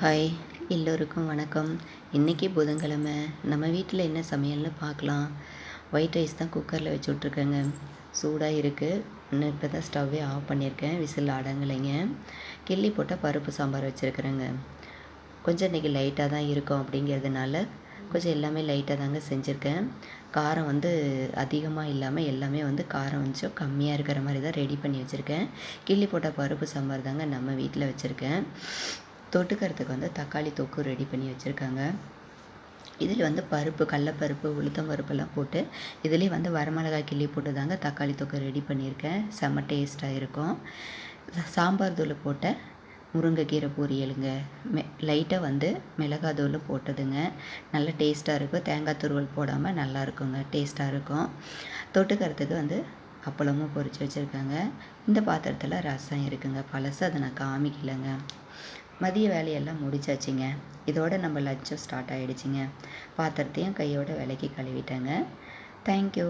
Hi, எல்லோருக்கும் வணக்கம். இன்றைக்கி புதன்கிழமை. நம்ம வீட்டில் என்ன சமையல்னு பார்க்கலாம். ஒயிட் ரைஸ் தான் குக்கரில் வச்சு விட்ருக்கேங்க. சூடாக இருக்குது. இன்னும் இப்போ தான் ஸ்டவ்வே ஆஃப் பண்ணியிருக்கேன். விசில் அடங்கலைங்க. கிள்ளி போட்ட பருப்பு சாம்பார் வச்சுருக்குறேங்க. கொஞ்சம் இன்றைக்கி லைட்டாக தான் இருக்கும் அப்படிங்கிறதுனால கொஞ்சம் எல்லாமே லைட்டாக தாங்க செஞ்சுருக்கேன். காரம் அதிகமாக இல்லாமல் எல்லாமே காரம் கொஞ்சம் கம்மியாக இருக்கிற மாதிரி தான் ரெடி பண்ணி வச்சுருக்கேன். கிள்ளி போட்ட பருப்பு சாம்பார் தாங்க நம்ம வீட்டில் வச்சுருக்கேன். தொட்டுக்கிறதுக்கு தக்காளி தொக்கு ரெடி பண்ணி வச்சுருக்காங்க. இதில் பருப்பு, கடலப்பருப்பு, உளுத்தம் பருப்பெல்லாம் போட்டு இதுலேயே வரமிளகாய் கிள்ளி போட்டு தாங்க தக்காளி தொக்கு ரெடி பண்ணியிருக்கேன். செம்ம டேஸ்ட்டாக இருக்கும். சாம்பார் தூள் போட்ட முருங்கைக்கீரை பொரியலுங்க. லைட்டாக மிளகாய் தூள் போட்டதுங்க. நல்ல டேஸ்ட்டாக இருக்கும். தேங்காய் துருவல் போடாமல் நல்லா இருக்குங்க. டேஸ்ட்டாக இருக்கும். தொட்டுக்கிறதுக்கு அப்பளமும் பொரித்து வச்சுருக்காங்க. இந்த பாத்திரத்தில் ரசம் இருக்குங்க. பழசு அதை நான் காமிக்கலைங்க. மதிய வேலையெல்லாம் முடிச்சாச்சுங்க. இதோட நம்ம லஞ்சும் ஸ்டார்ட் ஆகிடுச்சிங்க. பாத்திரத்தையும் கையோட விளக்கி கழுவிட்டேங்க. தேங்க்யூ.